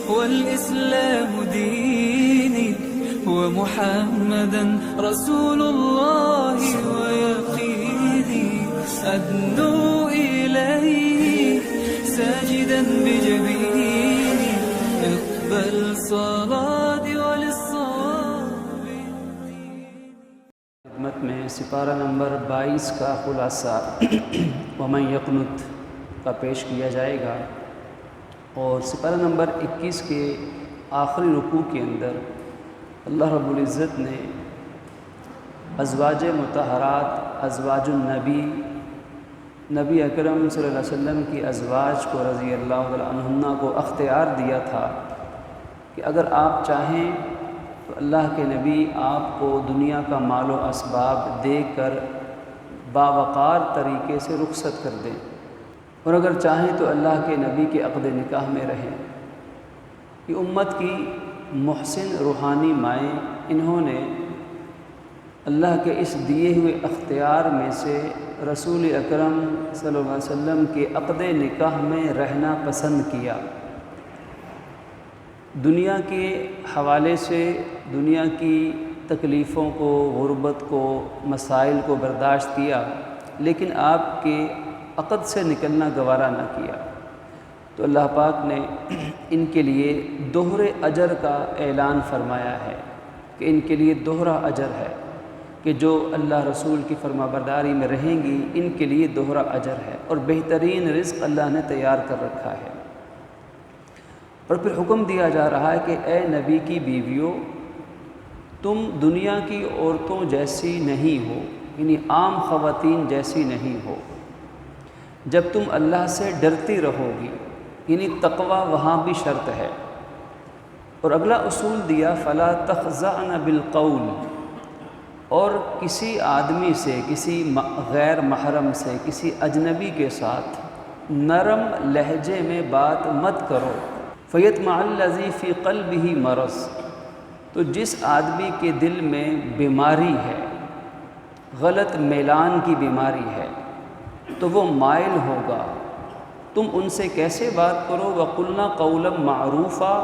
والإسلام ديني ومحمدا رسول الله ويقيني أدنو إليه ساجدا بجبيني اقبل صلاتي وللصواب. خدمت میں سپارہ نمبر 22 کا خلاصہ ومن یقنت کا پیش کیا جائے گا، اور سپارہ نمبر 21 کے آخری رکوع کے اندر اللہ رب العزت نے ازواج مطہرات، ازواج النبی، نبی اکرم صلی اللہ علیہ وسلم کی ازواج کو رضی اللہ عنہن کو اختیار دیا تھا کہ اگر آپ چاہیں تو اللہ کے نبی آپ کو دنیا کا مال و اسباب دے کر باوقار طریقے سے رخصت کر دیں، اور اگر چاہیں تو اللہ کے نبی کے عقد نکاح میں رہیں۔ یہ امت کی محسن روحانی مائیں، انہوں نے اللہ کے اس دیے ہوئے اختیار میں سے رسول اکرم صلی اللہ علیہ وسلم کے عقد نکاح میں رہنا پسند کیا۔ دنیا کے حوالے سے دنیا کی تکلیفوں کو، غربت کو، مسائل کو برداشت کیا، لیکن آپ کے عقد سے نکلنا گوارا نہ کیا، تو اللہ پاک نے ان کے لیے دوہرے اجر کا اعلان فرمایا ہے کہ ان کے لیے دوہرا اجر ہے، کہ جو اللہ رسول کی فرما برداری میں رہیں گی ان کے لیے دوہرا اجر ہے، اور بہترین رزق اللہ نے تیار کر رکھا ہے۔ اور پھر حکم دیا جا رہا ہے کہ اے نبی کی بیویوں، تم دنیا کی عورتوں جیسی نہیں ہو، یعنی عام خواتین جیسی نہیں ہو، جب تم اللہ سے ڈرتی رہو گی، یعنی تقوی وہاں بھی شرط ہے۔ اور اگلا اصول دیا فلا تخضعن بالقول، اور کسی آدمی سے، کسی غیر محرم سے، کسی اجنبی کے ساتھ نرم لہجے میں بات مت کرو، فیطمع الذی فی قلبہ مرض، تو جس آدمی کے دل میں بیماری ہے، غلط میلان کی بیماری ہے، تو وہ مائل ہوگا۔ تم ان سے کیسے بات کرو؟ وَقُلْنَا قَوْلًا مَعْرُوفًا،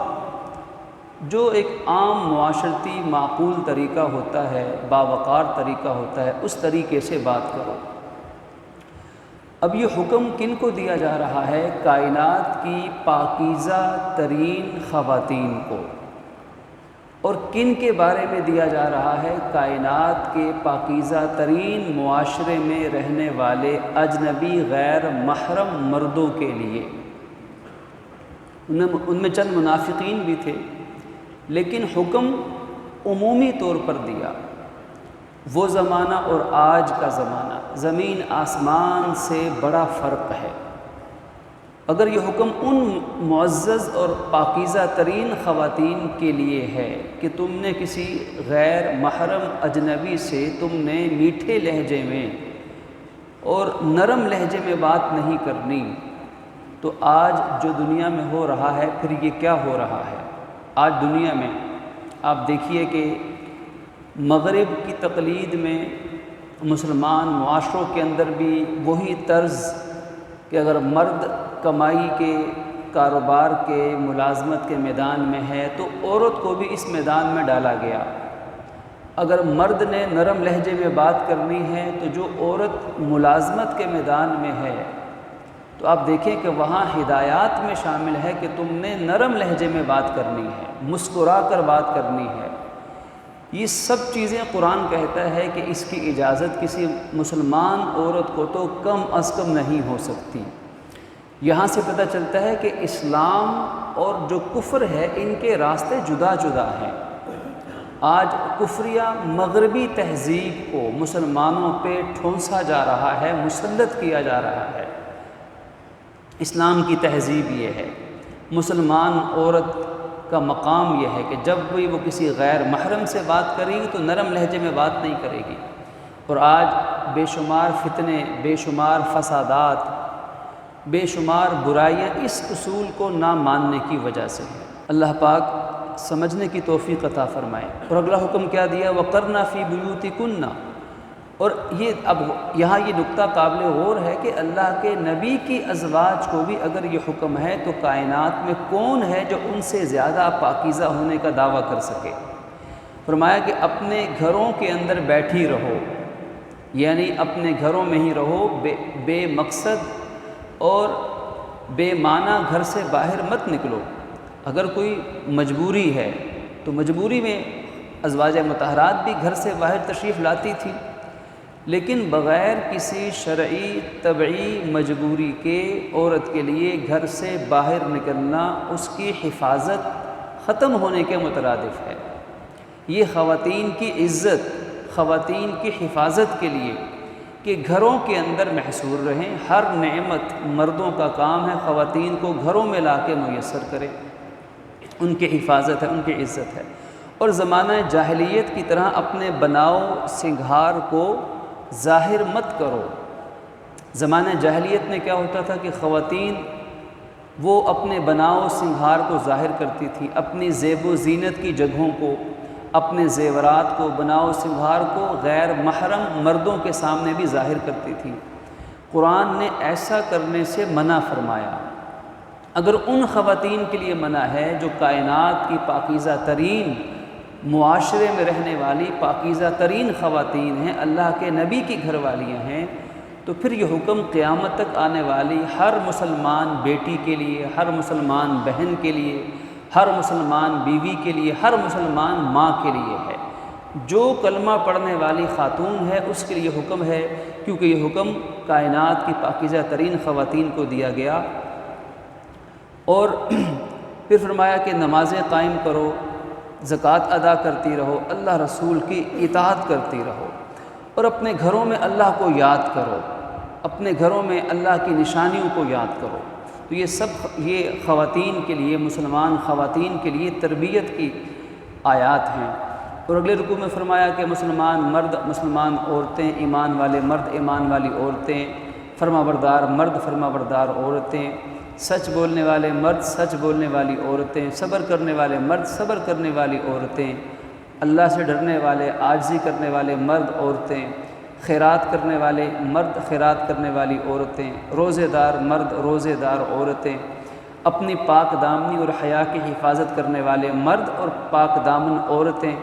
جو ایک عام معاشرتی معقول طریقہ ہوتا ہے، باوقار طریقہ ہوتا ہے، اس طریقے سے بات کرو۔ اب یہ حکم کن کو دیا جا رہا ہے؟ کائنات کی پاکیزہ ترین خواتین کو۔ اور کن کے بارے میں دیا جا رہا ہے؟ کائنات کے پاکیزہ ترین معاشرے میں رہنے والے اجنبی غیر محرم مردوں کے لیے۔ ان میں چند منافقین بھی تھے، لیکن حکم عمومی طور پر دیا۔ وہ زمانہ اور آج کا زمانہ زمین آسمان سے بڑا فرق ہے۔ اگر یہ حکم ان معزز اور پاکیزہ ترین خواتین کے لیے ہے کہ تم نے کسی غیر محرم اجنبی سے تم نے میٹھے لہجے میں اور نرم لہجے میں بات نہیں کرنی، تو آج جو دنیا میں ہو رہا ہے پھر یہ کیا ہو رہا ہے؟ آج دنیا میں آپ دیکھیے کہ مغرب کی تقلید میں مسلمان معاشروں کے اندر بھی وہی طرز کہ اگر مرد کمائی کے، کاروبار کے، ملازمت کے میدان میں ہے تو عورت کو بھی اس میدان میں ڈالا گیا۔ اگر مرد نے نرم لہجے میں بات کرنی ہے تو جو عورت ملازمت کے میدان میں ہے تو آپ دیکھیں کہ وہاں ہدایات میں شامل ہے کہ تم نے نرم لہجے میں بات کرنی ہے، مسکرا کر بات کرنی ہے۔ یہ سب چیزیں قرآن کہتا ہے کہ اس کی اجازت کسی مسلمان عورت کو تو کم از کم نہیں ہو سکتی۔ یہاں سے پتہ چلتا ہے کہ اسلام اور جو کفر ہے ان کے راستے جدا جدا ہیں۔ آج کفریہ مغربی تہذیب کو مسلمانوں پہ ٹھونسا جا رہا ہے، مسلط کیا جا رہا ہے۔ اسلام کی تہذیب یہ ہے، مسلمان عورت کا مقام یہ ہے کہ جب بھی وہ کسی غیر محرم سے بات کرے گی تو نرم لہجے میں بات نہیں کرے گی۔ اور آج بے شمار فتنے، بے شمار فسادات، بے شمار برائیاں اس اصول کو نہ ماننے کی وجہ سے ہیں۔ اللہ پاک سمجھنے کی توفیق عطا فرمائے۔ اور اگلا حکم کیا دیا؟ وَقَرْنَا فِي بُيُوتِكُنَّ، اور یہ اب یہاں یہ نقطہ قابل غور ہے کہ اللہ کے نبی کی ازواج کو بھی اگر یہ حکم ہے تو کائنات میں کون ہے جو ان سے زیادہ پاکیزہ ہونے کا دعویٰ کر سکے؟ فرمایا کہ اپنے گھروں کے اندر بیٹھی رہو، یعنی اپنے گھروں میں ہی رہو، بے مقصد اور بے معنی گھر سے باہر مت نکلو۔ اگر کوئی مجبوری ہے تو مجبوری میں ازواج مطہرات بھی گھر سے باہر تشریف لاتی تھی، لیکن بغیر کسی شرعی طبعی مجبوری کے عورت کے لیے گھر سے باہر نکلنا اس کی حفاظت ختم ہونے کے مترادف ہے۔ یہ خواتین کی عزت، خواتین کی حفاظت کے لیے کہ گھروں کے اندر محصور رہیں، ہر نعمت مردوں کا کام ہے خواتین کو گھروں میں لا کے میسر کرے، ان کی حفاظت ہے، ان کی عزت ہے۔ اور زمانہ جاہلیت کی طرح اپنے بناؤ سنگھار کو ظاہر مت کرو۔ زمانہ جاہلیت میں کیا ہوتا تھا کہ خواتین وہ اپنے بناؤ سنگھار کو ظاہر کرتی تھی، اپنی زیب و زینت کی جگہوں کو، اپنے زیورات کو، بناؤ سنگھار کو غیر محرم مردوں کے سامنے بھی ظاہر کرتی تھی۔ قرآن نے ایسا کرنے سے منع فرمایا۔ اگر ان خواتین کے لیے منع ہے جو کائنات کی پاکیزہ ترین معاشرے میں رہنے والی پاکیزہ ترین خواتین ہیں، اللہ کے نبی کی گھر والیاں ہیں، تو پھر یہ حکم قیامت تک آنے والی ہر مسلمان بیٹی کے لیے، ہر مسلمان بہن کے لیے، ہر مسلمان بیوی کے لیے، ہر مسلمان ماں کے لیے ہے۔ جو کلمہ پڑھنے والی خاتون ہے اس کے لیے حکم ہے، کیونکہ یہ حکم کائنات کی پاکیزہ ترین خواتین کو دیا گیا۔ اور پھر فرمایا کہ نمازیں قائم کرو، زکوٰۃ ادا کرتی رہو، اللہ رسول کی اطاعت کرتی رہو، اور اپنے گھروں میں اللہ کو یاد کرو، اپنے گھروں میں اللہ کی نشانیوں کو یاد کرو۔ تو یہ سب یہ خواتین کے لیے، مسلمان خواتین کے لیے تربیت کی آیات ہیں۔ اور اگلے رکوع میں فرمایا کہ مسلمان مرد، مسلمان عورتیں، ایمان والے مرد، ایمان والی عورتیں، فرما بردار مرد، فرما بردار عورتیں، سچ بولنے والے مرد، سچ بولنے والی عورتیں، صبر کرنے والے مرد، صبر کرنے والی عورتیں، اللہ سے ڈرنے والے، عاجزی کرنے والے مرد، عورتیں، خیرات کرنے والے مرد، خیرات کرنے والی عورتیں، روزے دار مرد، روزے دار عورتیں، اپنی پاک دامنی اور حیا کی حفاظت کرنے والے مرد اور پاک دامن عورتیں،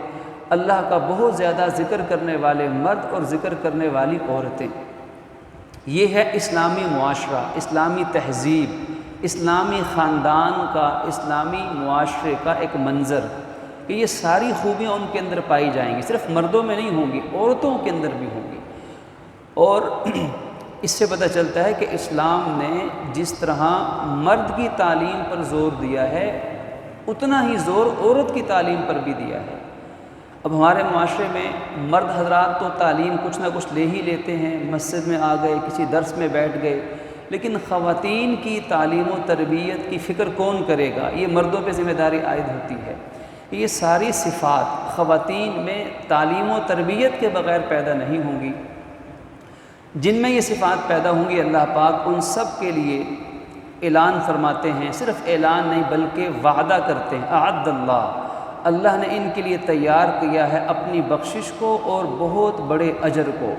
اللہ کا بہت زیادہ ذکر کرنے والے مرد اور ذکر کرنے والی عورتیں۔ یہ ہے اسلامی معاشرہ، اسلامی تہذیب، اسلامی خاندان کا، اسلامی معاشرے کا ایک منظر کہ یہ ساری خوبیاں ان کے اندر پائی جائیں گی، صرف مردوں میں نہیں ہوں گی، عورتوں کے اندر بھی ہوں گی۔ اور اس سے پتہ چلتا ہے کہ اسلام نے جس طرح مرد کی تعلیم پر زور دیا ہے اتنا ہی زور عورت کی تعلیم پر بھی دیا ہے۔ اب ہمارے معاشرے میں مرد حضرات تو تعلیم کچھ نہ کچھ لے ہی لیتے ہیں، مسجد میں آ گئے، کسی درس میں بیٹھ گئے، لیکن خواتین کی تعلیم و تربیت کی فکر کون کرے گا؟ یہ مردوں پہ ذمہ داری عائد ہوتی ہے۔ یہ ساری صفات خواتین میں تعلیم و تربیت کے بغیر پیدا نہیں ہوں گی۔ جن میں یہ صفات پیدا ہوں گی اللہ پاک ان سب کے لیے اعلان فرماتے ہیں، صرف اعلان نہیں بلکہ وعدہ کرتے ہیں، اعد اللہ نے ان کے لیے تیار کیا ہے اپنی بخشش کو اور بہت بڑے اجر کو۔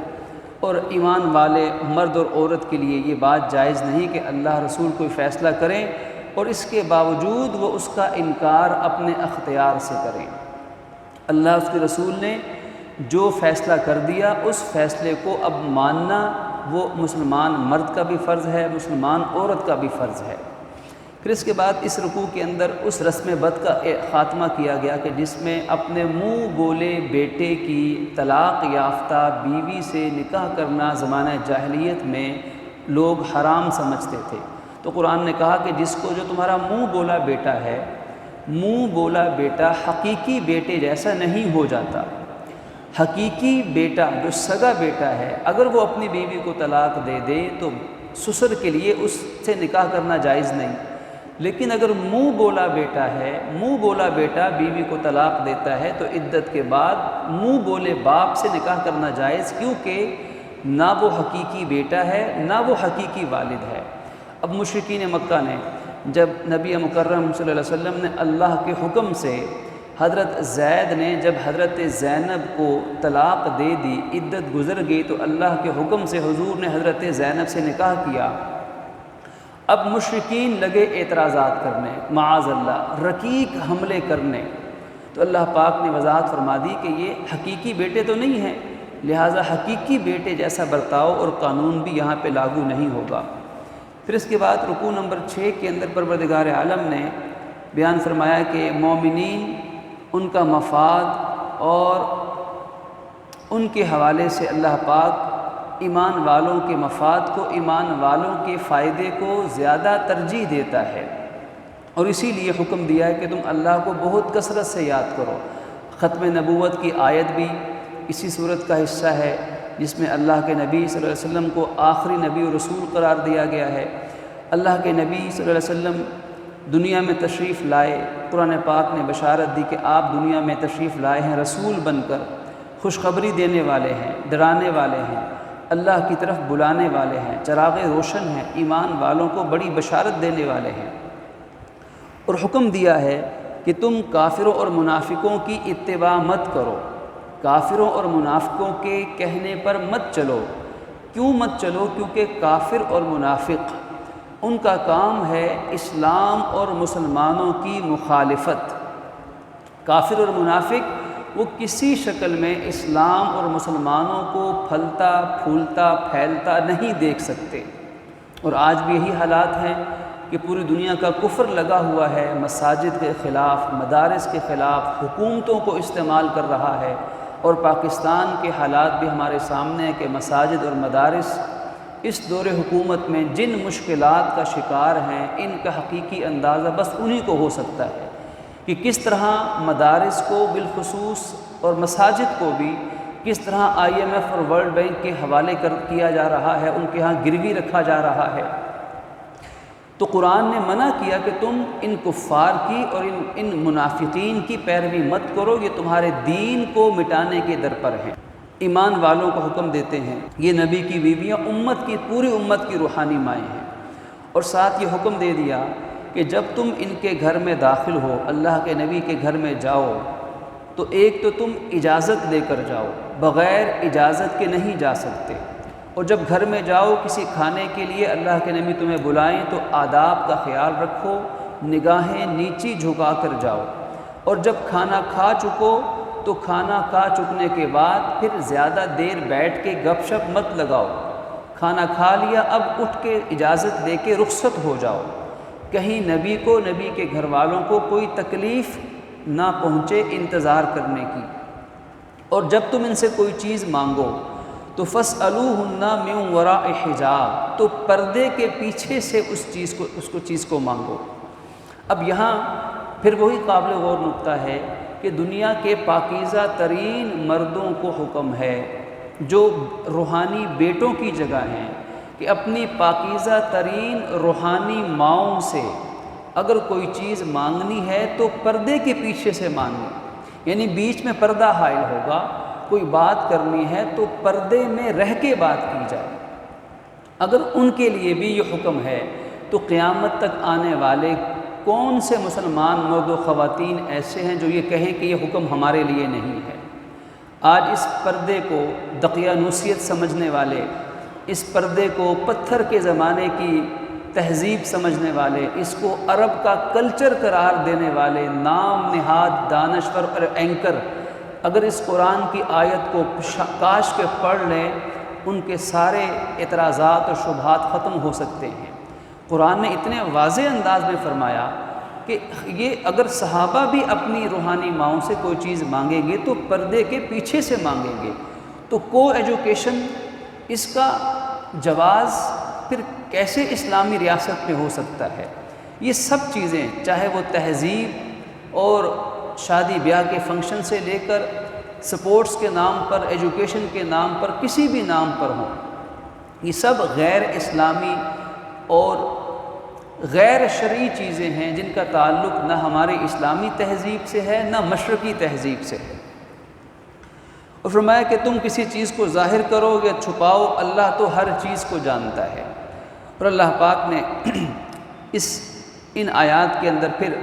اور ایمان والے مرد اور عورت کے لیے یہ بات جائز نہیں کہ اللہ رسول کوئی فیصلہ کریں اور اس کے باوجود وہ اس کا انکار اپنے اختیار سے کریں۔ اللہ اس کے رسول نے جو فیصلہ کر دیا اس فیصلے کو اب ماننا وہ مسلمان مرد کا بھی فرض ہے، مسلمان عورت کا بھی فرض ہے۔ پھر اس کے بعد اس رکوع کے اندر اس رسم بد کا خاتمہ کیا گیا کہ جس میں اپنے منہ بولے بیٹے کی طلاق یافتہ بیوی سے نکاح کرنا زمانہ جاہلیت میں لوگ حرام سمجھتے تھے۔ تو قرآن نے کہا کہ جس کو جو تمہارا منہ بولا بیٹا ہے، منہ بولا بیٹا حقیقی بیٹے جیسا نہیں ہو جاتا۔ حقیقی بیٹا جو سگا بیٹا ہے اگر وہ اپنی بیوی کو طلاق دے دے تو سسر کے لیے اس سے نکاح کرنا جائز نہیں، لیکن اگر منہ بولا بیٹا ہے، منہ بولا بیٹا بیوی کو طلاق دیتا ہے تو عدت کے بعد منہ بولے باپ سے نکاح کرنا جائز، کیونکہ نہ وہ حقیقی بیٹا ہے نہ وہ حقیقی والد ہے۔ اب مشرکین مکہ نے جب نبی مکرم صلی اللہ علیہ وسلم نے اللہ کے حکم سے حضرت زید نے جب حضرت زینب کو طلاق دے دی، عدت گزر گئی، تو اللہ کے حکم سے حضور نے حضرت زینب سے نکاح کیا۔ اب مشرکین لگے اعتراضات کرنے، معاذ اللہ رقیق حملے کرنے، تو اللہ پاک نے وضاحت فرما دی کہ یہ حقیقی بیٹے تو نہیں ہیں، لہٰذا حقیقی بیٹے جیسا برتاؤ اور قانون بھی یہاں پہ لاگو نہیں ہوگا۔ پھر اس کے بعد رکوع نمبر 6 کے اندر پروردگار عالم نے بیان فرمایا کہ مومنین، ان کا مفاد اور ان کے حوالے سے اللہ پاک ایمان والوں کے مفاد کو، ایمان والوں کے فائدے کو زیادہ ترجیح دیتا ہے، اور اسی لیے حکم دیا ہے کہ تم اللہ کو بہت کثرت سے یاد کرو۔ ختم نبوت کی آیت بھی اسی صورت کا حصہ ہے، جس میں اللہ کے نبی صلی اللہ علیہ وسلم کو آخری نبی و رسول قرار دیا گیا ہے۔ اللہ کے نبی صلی اللہ علیہ وسلم دنیا میں تشریف لائے، قرآن پاک نے بشارت دی کہ آپ دنیا میں تشریف لائے ہیں رسول بن کر، خوشخبری دینے والے ہیں، ڈرانے والے ہیں، اللہ کی طرف بلانے والے ہیں، چراغ روشن ہیں، ایمان والوں کو بڑی بشارت دینے والے ہیں۔ اور حکم دیا ہے کہ تم کافروں اور منافقوں کی اتباع مت کرو، کافروں اور منافقوں کے کہنے پر مت چلو۔ کیوں مت چلو؟ کیونکہ کافر اور منافق ان کا کام ہے اسلام اور مسلمانوں کی مخالفت۔ کافر اور منافق وہ کسی شکل میں اسلام اور مسلمانوں کو پھلتا پھولتا پھیلتا نہیں دیکھ سکتے، اور آج بھی یہی حالات ہیں کہ پوری دنیا کا کفر لگا ہوا ہے، مساجد کے خلاف، مدارس کے خلاف، حکومتوں کو استعمال کر رہا ہے، اور پاکستان کے حالات بھی ہمارے سامنے ہیں کہ مساجد اور مدارس اس دور حکومت میں جن مشکلات کا شکار ہیں، ان کا حقیقی اندازہ بس انہی کو ہو سکتا ہے کہ کس طرح مدارس کو بالخصوص اور مساجد کو بھی کس طرح IMF اور ورلڈ بینک کے حوالے کیا جا رہا ہے، ان کے ہاں گروی رکھا جا رہا ہے۔ تو قرآن نے منع کیا کہ تم ان کفار کی اور ان منافقین کی پیروی مت کرو، یہ تمہارے دین کو مٹانے کے در پر ہیں۔ ایمان والوں کو حکم دیتے ہیں، یہ نبی کی بیویاں امت کی، پوری امت کی روحانی مائیں ہیں، اور ساتھ یہ حکم دے دیا کہ جب تم ان کے گھر میں داخل ہو، اللہ کے نبی کے گھر میں جاؤ، تو ایک تو تم اجازت لے کر جاؤ، بغیر اجازت کے نہیں جا سکتے، اور جب گھر میں جاؤ کسی کھانے کے لیے اللہ کے نبی تمہیں بلائیں تو آداب کا خیال رکھو، نگاہیں نیچی جھکا کر جاؤ، اور جب کھانا کھا چکو تو کھانا کھا چکنے کے بعد پھر زیادہ دیر بیٹھ کے گپ شپ مت لگاؤ، کھانا کھا لیا اب اٹھ کے اجازت لے کے رخصت ہو جاؤ، کہیں نبی کو، نبی کے گھر والوں کو کوئی تکلیف نہ پہنچے انتظار کرنے کی۔ اور جب تم ان سے کوئی چیز مانگو تو فَاسْأَلُوهُنَّ مِنْ وَرَاءِ حِجَابٍ، تو پردے کے پیچھے سے اس چیز کو مانگو۔ اب یہاں پھر وہی قابل غور نکتہ ہے کہ دنیا کے پاکیزہ ترین مردوں کو حکم ہے جو روحانی بیٹوں کی جگہ ہیں کہ اپنی پاکیزہ ترین روحانی ماؤں سے اگر کوئی چیز مانگنی ہے تو پردے کے پیچھے سے مانگنی، یعنی بیچ میں پردہ حائل ہوگا، کوئی بات کرنی ہے تو پردے میں رہ کے بات کی جائے۔ اگر ان کے لیے بھی یہ حکم ہے تو قیامت تک آنے والے کون سے مسلمان مرد و خواتین ایسے ہیں جو یہ کہیں کہ یہ حکم ہمارے لیے نہیں ہے؟ آج اس پردے کو دقیانوسیت سمجھنے والے، اس پردے کو پتھر کے زمانے کی تہذیب سمجھنے والے، اس کو عرب کا کلچر قرار دینے والے نام نہاد دانشور اور اینکر اگر اس قرآن کی آیت کو کاش کے پڑھ لیں، ان کے سارے اعتراضات اور شبہات ختم ہو سکتے ہیں۔ قرآن نے اتنے واضح انداز میں فرمایا کہ یہ اگر صحابہ بھی اپنی روحانی ماؤں سے کوئی چیز مانگیں گے تو پردے کے پیچھے سے مانگیں گے، تو کو ایجوکیشن اس کا جواز پھر کیسے اسلامی ریاست میں ہو سکتا ہے؟ یہ سب چیزیں چاہے وہ تہذیب اور شادی بیاہ کے فنکشن سے لے کر سپورٹس کے نام پر، ایجوکیشن کے نام پر، کسی بھی نام پر ہوں، یہ سب غیر اسلامی اور غیر شرعی چیزیں ہیں جن کا تعلق نہ ہماری اسلامی تہذیب سے ہے نہ مشرقی تہذیب سے ہے۔ اور فرمایا کہ تم کسی چیز کو ظاہر کرو یا چھپاؤ، اللہ تو ہر چیز کو جانتا ہے۔ اور اللہ پاک نے ان آیات کے اندر پھر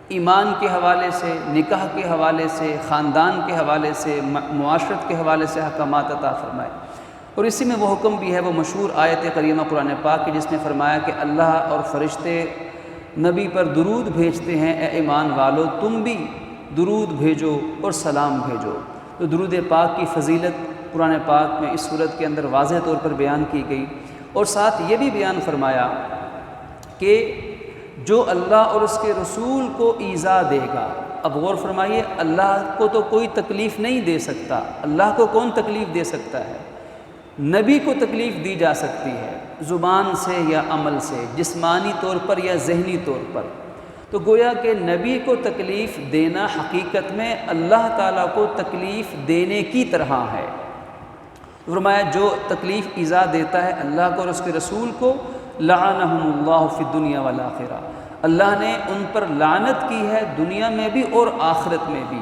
ایمان کے حوالے سے، نکاح کے حوالے سے، خاندان کے حوالے سے، معاشرت کے حوالے سے احکامات عطا فرمائے۔ اور اسی میں وہ حکم بھی ہے، وہ مشہور آیت کریمہ قرآن پاک کی، جس نے فرمایا کہ اللہ اور فرشتے نبی پر درود بھیجتے ہیں، اے ایمان والو تم بھی درود بھیجو اور سلام بھیجو۔ تو درود پاک کی فضیلت قرآن پاک میں اس صورت کے اندر واضح طور پر بیان کی گئی، اور ساتھ یہ بھی بیان فرمایا کہ جو اللہ اور اس کے رسول کو ایذا دے گا، اب غور فرمائیے، اللہ کو تو کوئی تکلیف نہیں دے سکتا، اللہ کو کون تکلیف دے سکتا ہے؟ نبی کو تکلیف دی جا سکتی ہے، زبان سے یا عمل سے، جسمانی طور پر یا ذہنی طور پر۔ تو گویا کہ نبی کو تکلیف دینا حقیقت میں اللہ تعالیٰ کو تکلیف دینے کی طرح ہے۔ فرمایا جو تکلیف ایذا دیتا ہے اللہ کو اور اس کے رسول کو، لعنہم اللہ فی الدنیا والآخرہ، اللہ نے ان پر لعنت کی ہے دنیا میں بھی اور آخرت میں بھی،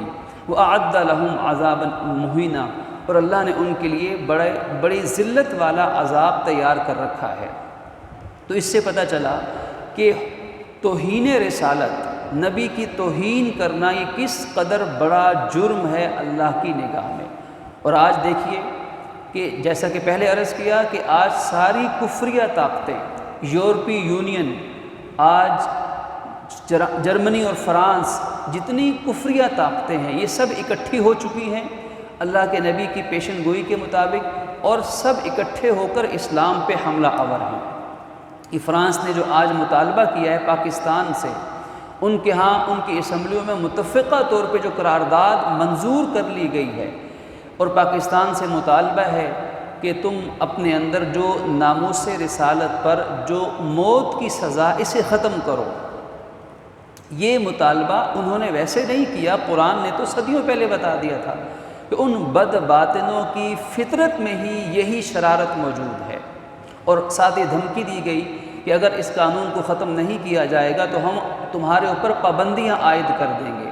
وأعد لہم عذابا مہینا، اور اللہ نے ان کے لیے بڑی ذلت والا عذاب تیار کر رکھا ہے۔ تو اس سے پتہ چلا کہ توہین رسالت، نبی کی توہین کرنا، یہ کس قدر بڑا جرم ہے اللہ کی نگاہ میں۔ اور آج دیکھیے کہ جیسا کہ پہلے عرض کیا کہ آج ساری کفریہ طاقتیں، یورپی یونین، آج جرمنی اور فرانس، جتنی کفریہ طاقتیں ہیں یہ سب اکٹھی ہو چکی ہیں اللہ کے نبی کی پیشن گوئی کے مطابق، اور سب اکٹھے ہو کر اسلام پہ حملہ آور ہیں۔ یہ فرانس نے جو آج مطالبہ کیا ہے پاکستان سے، ان کے ہاں ان کی اسمبلیوں میں متفقہ طور پہ جو قرارداد منظور کر لی گئی ہے، اور پاکستان سے مطالبہ ہے کہ تم اپنے اندر جو ناموس رسالت پر جو موت کی سزا، اسے ختم کرو۔ یہ مطالبہ انہوں نے ویسے نہیں کیا، قرآن نے تو صدیوں پہلے بتا دیا تھا کہ ان بد باطنوں کی فطرت میں ہی یہی شرارت موجود ہے، اور ساتھ ہی دھمکی دی گئی کہ اگر اس قانون کو ختم نہیں کیا جائے گا تو ہم تمہارے اوپر پابندیاں عائد کر دیں گے،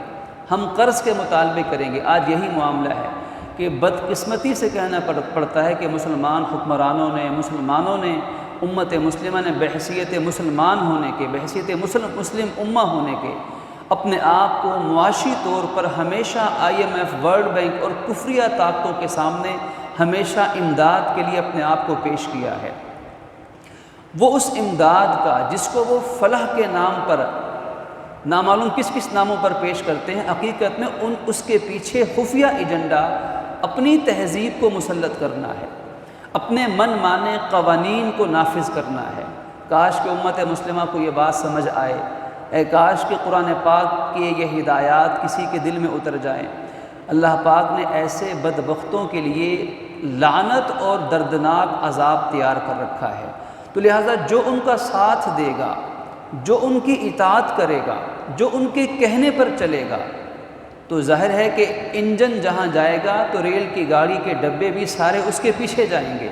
ہم قرض کے مطالبے کریں گے۔ آج یہی معاملہ ہے کہ بدقسمتی سے کہنا پڑتا ہے کہ مسلمانوں نے امت مسلمہ نے بحیثیت مسلمان ہونے کے، بحیثیت مسلم امہ ہونے کے، اپنے آپ کو معاشی طور پر ہمیشہ IMF، ورلڈ بینک اور کفریہ طاقتوں کے سامنے ہمیشہ امداد کے لیے اپنے آپ کو پیش کیا ہے۔ وہ اس امداد کا جس کو وہ فلاح کے نام پر نامعلوم کس کس ناموں پر پیش کرتے ہیں، حقیقت میں اس کے پیچھے خفیہ ایجنڈا اپنی تہذیب کو مسلط کرنا ہے، اپنے من مانے قوانین کو نافذ کرنا ہے۔ کاش کہ امت مسلمہ کو یہ بات سمجھ آئے، اے کاش کہ قرآن پاک کے یہ ہدایات کسی کے دل میں اتر جائیں۔ اللہ پاک نے ایسے بدبختوں کے لیے لعنت اور دردناک عذاب تیار کر رکھا ہے، تو لہٰذا جو ان کا ساتھ دے گا، جو ان کی اطاعت کرے گا، جو ان کے کہنے پر چلے گا، تو ظاہر ہے کہ انجن جہاں جائے گا تو ریل کی گاڑی کے ڈبے بھی سارے اس کے پیچھے جائیں گے۔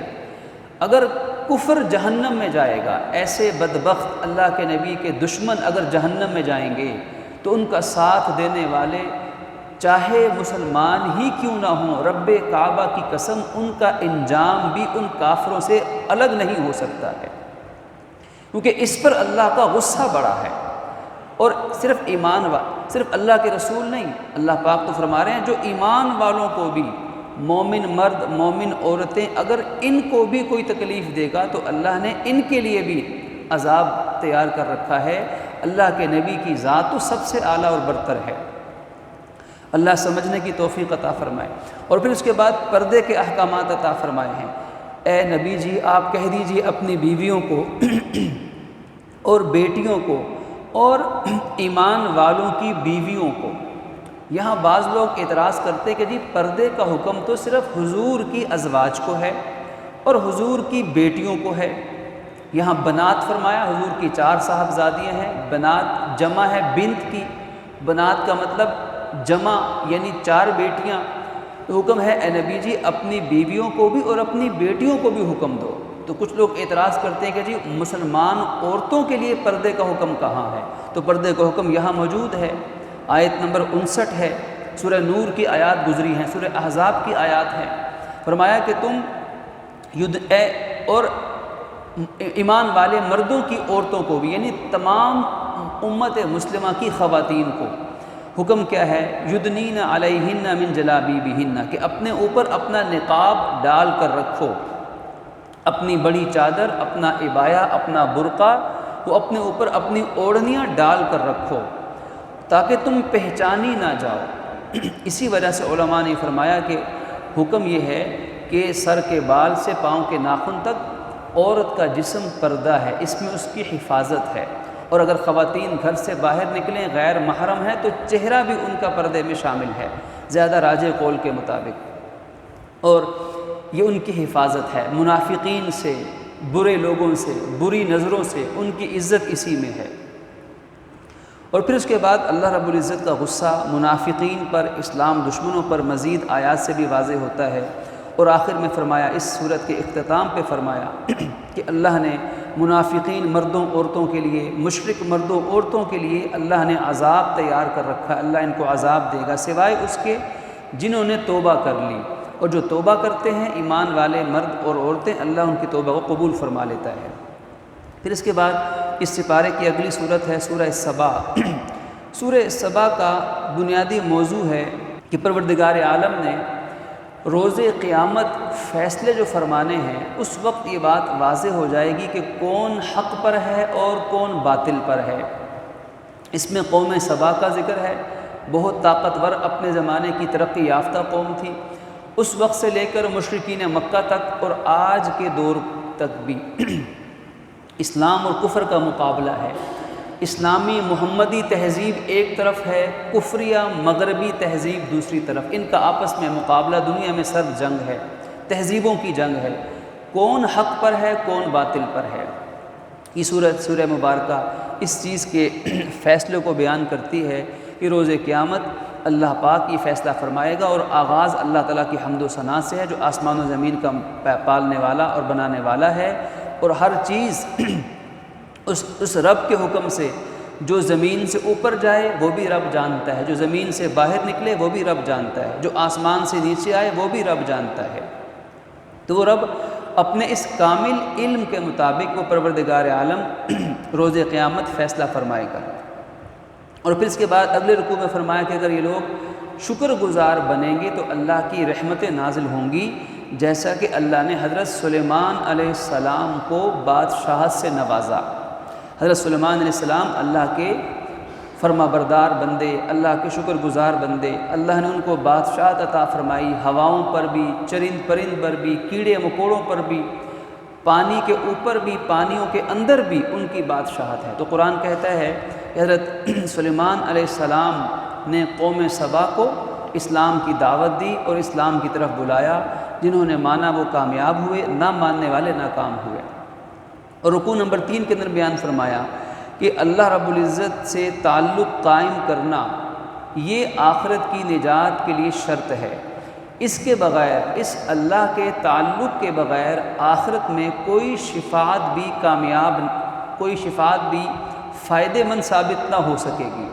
اگر کفر جہنم میں جائے گا، ایسے بدبخت اللہ کے نبی کے دشمن اگر جہنم میں جائیں گے تو ان کا ساتھ دینے والے چاہے مسلمان ہی کیوں نہ ہوں، رب کعبہ کی قسم ان کا انجام بھی ان کافروں سے الگ نہیں ہو سکتا ہے، کیونکہ اس پر اللہ کا غصہ بڑا ہے۔ اور صرف صرف اللہ کے رسول نہیں، اللہ پاک تو فرما رہے ہیں جو ایمان والوں کو بھی، مومن مرد مومن عورتیں، اگر ان کو بھی کوئی تکلیف دے گا تو اللہ نے ان کے لیے بھی عذاب تیار کر رکھا ہے۔ اللہ کے نبی کی ذات تو سب سے اعلیٰ اور برتر ہے۔ اللہ سمجھنے کی توفیق عطا فرمائے۔ اور پھر اس کے بعد پردے کے احکامات عطا فرمائے ہیں۔ اے نبی جی آپ کہہ دیجئے اپنی بیویوں کو اور بیٹیوں کو اور ایمان والوں کی بیویوں کو۔ یہاں بعض لوگ اعتراض کرتے کہ جی پردے کا حکم تو صرف حضور کی ازواج کو ہے اور حضور کی بیٹیوں کو ہے، یہاں بنات فرمایا، حضور کی 4 صاحبزادیاں ہیں، بنات جمع ہے بنت کی، بنات کا مطلب جمع یعنی 4 بیٹیاں۔ تو حکم ہے اے نبی جی اپنی بیویوں کو بھی اور اپنی بیٹیوں کو بھی حکم دو۔ تو کچھ لوگ اعتراض کرتے ہیں کہ جی مسلمان عورتوں کے لیے پردے کا حکم کہاں ہے؟ تو پردے کا حکم یہاں موجود ہے، آیت نمبر 59 ہے، سورہ نور کی آیات گزری ہیں، سورہ احزاب کی آیات ہیں۔ فرمایا کہ تم اور ایمان والے مردوں کی عورتوں کو بھی، یعنی تمام امت مسلمہ کی خواتین کو حکم کیا ہے؟ یدنین علیہن من جلابیبہن، کہ اپنے اوپر اپنا نقاب ڈال کر رکھو، اپنی بڑی چادر، اپنا عبایا، اپنا برقع، وہ اپنے اوپر اپنی اوڑھنیاں ڈال کر رکھو تاکہ تم پہچانی نہ جاؤ۔ اسی وجہ سے علماء نے فرمایا کہ حکم یہ ہے کہ سر کے بال سے پاؤں کے ناخن تک عورت کا جسم پردہ ہے، اس میں اس کی حفاظت ہے، اور اگر خواتین گھر سے باہر نکلیں غیر محرم ہیں تو چہرہ بھی ان کا پردے میں شامل ہے زیادہ راجح قول کے مطابق، اور یہ ان کی حفاظت ہے منافقین سے، برے لوگوں سے، بری نظروں سے، ان کی عزت اسی میں ہے۔ اور پھر اس کے بعد اللہ رب العزت کا غصہ منافقین پر، اسلام دشمنوں پر مزید آیات سے بھی واضح ہوتا ہے، اور آخر میں فرمایا، اس صورت کے اختتام پہ فرمایا کہ اللہ نے منافقین مردوں عورتوں کے لیے، مشرک مردوں عورتوں کے لیے اللہ نے عذاب تیار کر رکھا، اللہ ان کو عذاب دے گا سوائے اس کے جنہوں نے توبہ کر لی، اور جو توبہ کرتے ہیں ایمان والے مرد اور عورتیں، اللہ ان کی توبہ کو قبول فرما لیتا ہے۔ پھر اس کے بعد اس سپارے کی اگلی صورت ہے سورہ سبا۔ سورہ سبا کا بنیادی موضوع ہے کہ پروردگار عالم نے روز قیامت فیصلے جو فرمانے ہیں، اس وقت یہ بات واضح ہو جائے گی کہ کون حق پر ہے اور کون باطل پر ہے۔ اس میں قوم سبا کا ذکر ہے، بہت طاقتور اپنے زمانے کی ترقی یافتہ قوم تھی، اس وقت سے لے کر مشرکین مکہ تک اور آج کے دور تک بھی اسلام اور کفر کا مقابلہ ہے۔ اسلامی محمدی تہذیب ایک طرف ہے، کفریہ مغربی تہذیب دوسری طرف، ان کا آپس میں مقابلہ دنیا میں سرد جنگ ہے، تہذیبوں کی جنگ ہے، کون حق پر ہے کون باطل پر ہے۔ یہ سورہ مبارکہ اس چیز کے فیصلے کو بیان کرتی ہے کہ روز قیامت اللہ پاک یہ فیصلہ فرمائے گا، اور آغاز اللہ تعالیٰ کی حمد و ثنا سے ہے جو آسمان و زمین کا پالنے والا اور بنانے والا ہے، اور ہر چیز اس رب کے حکم سے، جو زمین سے اوپر جائے وہ بھی رب جانتا ہے، جو زمین سے باہر نکلے وہ بھی رب جانتا ہے، جو آسمان سے نیچے آئے وہ بھی رب جانتا ہے۔ تو وہ رب اپنے اس کامل علم کے مطابق وہ پروردگار عالم روز قیامت فیصلہ فرمائے گا۔ اور پھر اس کے بعد اگلے رکوع میں فرمایا کہ اگر یہ لوگ شکر گزار بنیں گے تو اللہ کی رحمتیں نازل ہوں گی، جیسا کہ اللہ نے حضرت سلیمان علیہ السلام کو بادشاہت سے نوازا۔ حضرت سلیمان علیہ السلام اللہ کے فرما بردار بندے، اللہ کے شکر گزار بندے، اللہ نے ان کو بادشاہت عطا فرمائی، ہواؤں پر بھی، چرند پرند پر بھی، کیڑے مکوڑوں پر بھی، پانی کے اوپر بھی، پانیوں کے اندر بھی ان کی بادشاہت ہے۔ تو قرآن کہتا ہے کہ حضرت سلیمان علیہ السلام نے قوم سبا کو اسلام کی دعوت دی اور اسلام کی طرف بلایا، جنہوں نے مانا وہ کامیاب ہوئے، نہ ماننے والے ناکام ہوئے۔ اور رکوع نمبر 3 کے اندر بیان فرمایا کہ اللہ رب العزت سے تعلق قائم کرنا یہ آخرت کی نجات کے لیے شرط ہے، اس کے بغیر، اس اللہ کے تعلق کے بغیر آخرت میں کوئی شفاعت بھی کامیاب، کوئی شفاعت بھی فائدہ مند ثابت نہ ہو سکے گی۔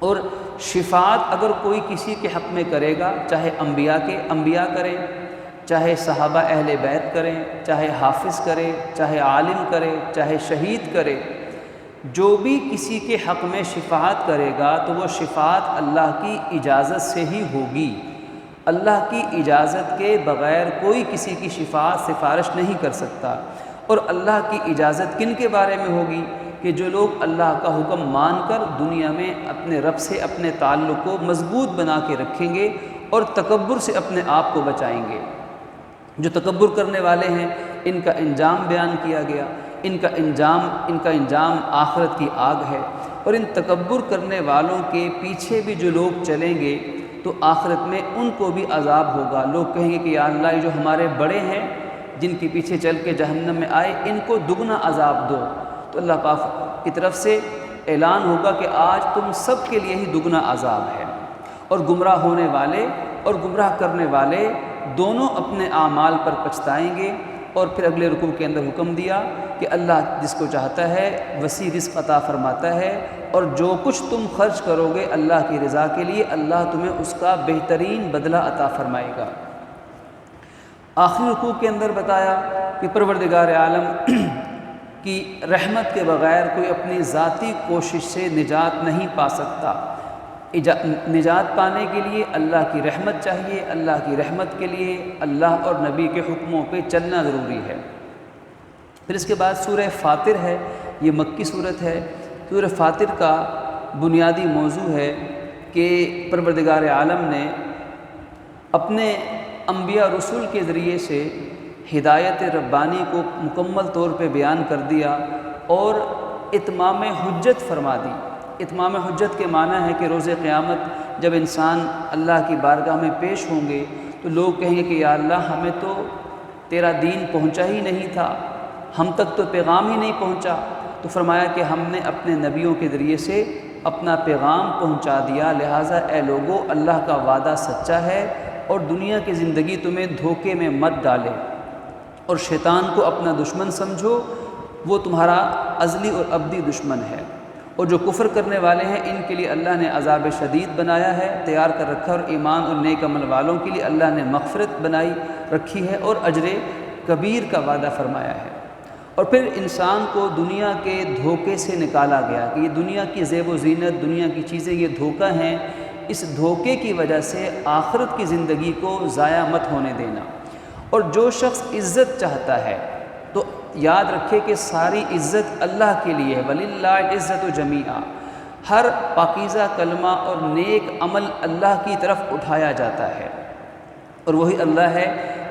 اور شفاعت اگر کوئی کسی کے حق میں کرے گا، چاہے انبیاء کریں، چاہے صحابہ اہل بیت کریں، چاہے حافظ کرے، چاہے عالم کرے، چاہے شہید کرے، جو بھی کسی کے حق میں شفاعت کرے گا تو وہ شفاعت اللہ کی اجازت سے ہی ہوگی۔ اللہ کی اجازت کے بغیر کوئی کسی کی شفاعت سفارش نہیں کر سکتا۔ اور اللہ کی اجازت کن کے بارے میں ہوگی؟ کہ جو لوگ اللہ کا حکم مان کر دنیا میں اپنے رب سے اپنے تعلق کو مضبوط بنا کے رکھیں گے اور تکبر سے اپنے آپ کو بچائیں گے۔ جو تکبر کرنے والے ہیں ان کا انجام بیان کیا گیا، ان کا انجام آخرت کی آگ ہے، اور ان تکبر کرنے والوں کے پیچھے بھی جو لوگ چلیں گے تو آخرت میں ان کو بھی عذاب ہوگا۔ لوگ کہیں گے کہ یا اللہ، یہ جو ہمارے بڑے ہیں جن کے پیچھے چل کے جہنم میں آئے، ان کو دگنا عذاب دو۔ تو اللہ پاک کی طرف سے اعلان ہوگا کہ آج تم سب کے لیے ہی دگنا عذاب ہے، اور گمراہ ہونے والے اور گمراہ کرنے والے دونوں اپنے اعمال پر پچھتائیں گے۔ اور پھر اگلے رکوع کے اندر حکم دیا کہ اللہ جس کو چاہتا ہے وسیع رزق عطا فرماتا ہے، اور جو کچھ تم خرچ کرو گے اللہ کی رضا کے لیے، اللہ تمہیں اس کا بہترین بدلہ عطا فرمائے گا۔ آخری رکوع کے اندر بتایا کہ پروردگار عالم کہ رحمت کے بغیر کوئی اپنی ذاتی کوشش سے نجات نہیں پا سکتا۔ نجات پانے کے لیے اللہ کی رحمت چاہیے، اللہ کی رحمت کے لیے اللہ اور نبی کے حکموں پہ چلنا ضروری ہے۔ پھر اس کے بعد سورہ فاطر ہے، یہ مکی صورت ہے۔ سورہ فاطر کا بنیادی موضوع ہے کہ پروردگار عالم نے اپنے انبیاء رسول کے ذریعے سے ہدایت ربانی کو مکمل طور پہ بیان کر دیا اور اتمام حجت فرما دی۔ اتمام حجت کے معنی ہے کہ روز قیامت جب انسان اللہ کی بارگاہ میں پیش ہوں گے تو لوگ کہیں گے کہ یا اللہ ہمیں تو تیرا دین پہنچا ہی نہیں تھا، ہم تک تو پیغام ہی نہیں پہنچا۔ تو فرمایا کہ ہم نے اپنے نبیوں کے ذریعے سے اپنا پیغام پہنچا دیا، لہٰذا اے لوگو اللہ کا وعدہ سچا ہے اور دنیا کی زندگی تمہیں دھوکے میں مت ڈالے اور شیطان کو اپنا دشمن سمجھو، وہ تمہارا ازلی اور ابدی دشمن ہے۔ اور جو کفر کرنے والے ہیں ان کے لیے اللہ نے عذاب شدید بنایا ہے، تیار کر رکھا، اور ایمان اور نیک عمل والوں کے لیے اللہ نے مغفرت بنائی رکھی ہے اور اجر کبیر کا وعدہ فرمایا ہے۔ اور پھر انسان کو دنیا کے دھوکے سے نکالا گیا کہ یہ دنیا کی زیب و زینت، دنیا کی چیزیں یہ دھوکہ ہیں، اس دھوکے کی وجہ سے آخرت کی زندگی کو ضائع مت ہونے دینا۔ اور جو شخص عزت چاہتا ہے تو یاد رکھے کہ ساری عزت اللہ کے لیے ہے، وَلِلَّهِ الْعِزَّةُ جَمِيعًا۔ ہر پاکیزہ کلمہ اور نیک عمل اللہ کی طرف اٹھایا جاتا ہے، اور وہی اللہ ہے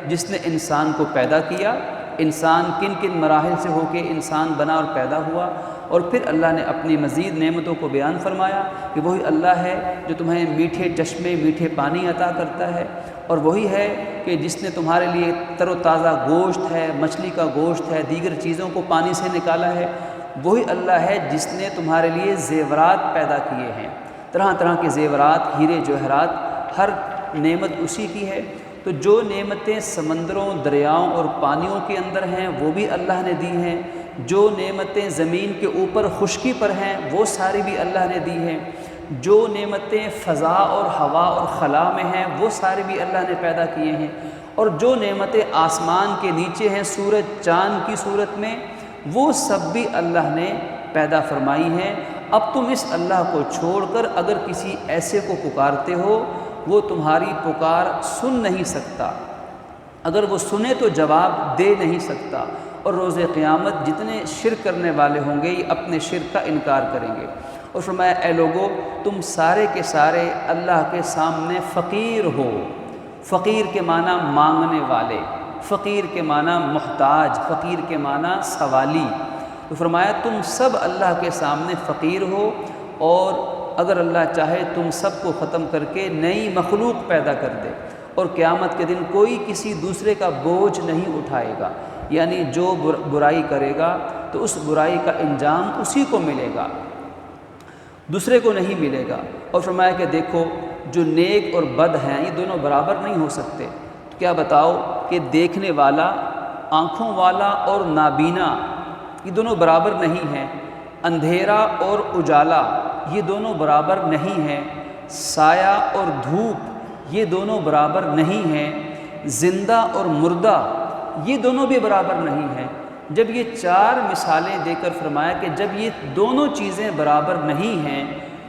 جس نے انسان کو پیدا کیا۔ انسان کن کن مراحل سے ہو کے انسان بنا اور پیدا ہوا، اور پھر اللہ نے اپنی مزید نعمتوں کو بیان فرمایا کہ وہی اللہ ہے جو تمہیں میٹھے چشمے، میٹھے پانی عطا کرتا ہے، اور وہی ہے کہ جس نے تمہارے لیے تر و تازہ گوشت ہے، مچھلی کا گوشت ہے، دیگر چیزوں کو پانی سے نکالا ہے۔ وہی اللہ ہے جس نے تمہارے لیے زیورات پیدا کیے ہیں، طرح طرح کے زیورات، ہیرے جوہرات، ہر نعمت اسی کی ہے۔ تو جو نعمتیں سمندروں، دریاؤں اور پانیوں کے اندر ہیں وہ بھی اللہ نے دی ہیں، جو نعمتیں زمین کے اوپر خشکی پر ہیں وہ ساری بھی اللہ نے دی ہیں، جو نعمتیں فضا اور ہوا اور خلا میں ہیں وہ ساری بھی اللہ نے پیدا کیے ہیں، اور جو نعمتیں آسمان کے نیچے ہیں سورج چاند کی صورت میں وہ سب بھی اللہ نے پیدا فرمائی ہیں۔ اب تم اس اللہ کو چھوڑ کر اگر کسی ایسے کو پکارتے ہو وہ تمہاری پکار سن نہیں سکتا، اگر وہ سنے تو جواب دے نہیں سکتا، اور روز قیامت جتنے شرک کرنے والے ہوں گے یہ اپنے شرک کا انکار کریں گے۔ اور فرمایا اے لوگو تم سارے کے سارے اللہ کے سامنے فقیر ہو۔ فقیر کے معنی مانگنے والے، فقیر کے معنی محتاج، فقیر کے معنی سوالی۔ تو فرمایا تم سب اللہ کے سامنے فقیر ہو، اور اگر اللہ چاہے تم سب کو ختم کر کے نئی مخلوق پیدا کر دے، اور قیامت کے دن کوئی کسی دوسرے کا بوجھ نہیں اٹھائے گا، یعنی جو برائی کرے گا تو اس برائی کا انجام اسی کو ملے گا، دوسرے کو نہیں ملے گا۔ اور فرمایا کہ دیکھو جو نیک اور بد ہیں یہ دونوں برابر نہیں ہو سکتے۔ تو کیا بتاؤ کہ دیکھنے والا، آنکھوں والا اور نابینا یہ دونوں برابر نہیں ہیں، اندھیرا اور اجالا یہ دونوں برابر نہیں ہیں، سایہ اور دھوپ یہ دونوں برابر نہیں ہیں، زندہ اور مردہ یہ دونوں بھی برابر نہیں ہیں۔ جب یہ چار مثالیں دے کر فرمایا کہ جب یہ دونوں چیزیں برابر نہیں ہیں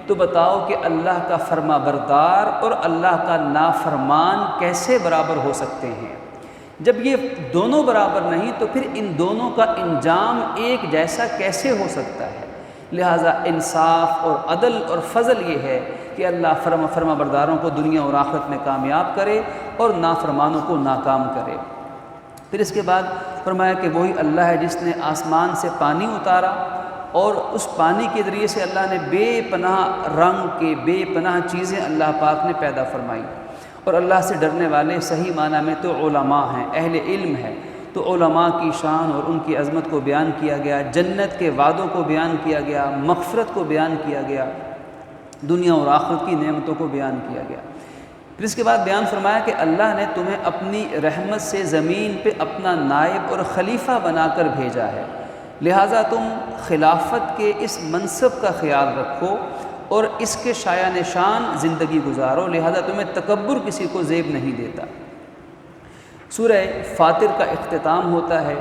تو بتاؤ کہ اللہ کا فرما بردار اور اللہ کا نافرمان کیسے برابر ہو سکتے ہیں؟ جب یہ دونوں برابر نہیں تو پھر ان دونوں کا انجام ایک جیسا کیسے ہو سکتا ہے؟ لہٰذا انصاف اور عدل اور فضل یہ ہے کہ اللہ فرما برداروں کو دنیا اور آخرت میں کامیاب کرے اور نافرمانوں کو ناکام کرے۔ پھر اس کے بعد فرمایا کہ وہی اللہ ہے جس نے آسمان سے پانی اتارا، اور اس پانی کے ذریعے سے اللہ نے بے پناہ رنگ کے بے پناہ چیزیں اللہ پاک نے پیدا فرمائی۔ اور اللہ سے ڈرنے والے صحیح معنی میں تو علماء ہیں، اہل علم ہے، تو علماء کی شان اور ان کی عظمت کو بیان کیا گیا، جنت کے وعدوں کو بیان کیا گیا، مغفرت کو بیان کیا گیا، دنیا اور آخرت کی نعمتوں کو بیان کیا گیا۔ پھر اس کے بعد بیان فرمایا کہ اللہ نے تمہیں اپنی رحمت سے زمین پہ اپنا نائب اور خلیفہ بنا کر بھیجا ہے، لہٰذا تم خلافت کے اس منصب کا خیال رکھو اور اس کے شایع نشان زندگی گزارو، لہٰذا تمہیں تکبر کسی کو زیب نہیں دیتا۔ سورہ فاطر کا اختتام ہوتا ہے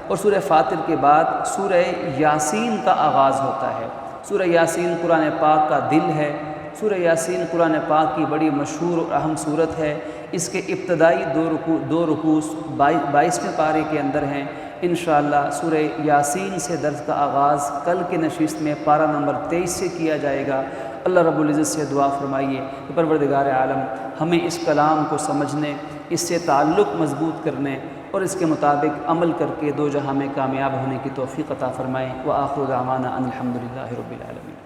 اور سورہ فاطر کے بعد سورہ یاسین کا آغاز ہوتا ہے۔ سورہ یاسین قرآن پاک کا دل ہے۔ سورہ یاسین قرآن پاک کی بڑی مشہور اور اہم صورت ہے۔ اس کے ابتدائی دو رکوع 22ویں پارے کے اندر ہیں۔ انشاءاللہ سورہ یاسین سے درس کا آغاز کل کے نشست میں پارہ نمبر 23 سے کیا جائے گا۔ اللہ رب العزت سے دعا فرمائیے کہ پروردگار عالم ہمیں اس کلام کو سمجھنے، اس سے تعلق مضبوط کرنے اور اس کے مطابق عمل کر کے دو جہاں میں کامیاب ہونے کی توفیق عطا فرمائے۔ وآخر دعوانا ان الحمد للہ رب العالمین۔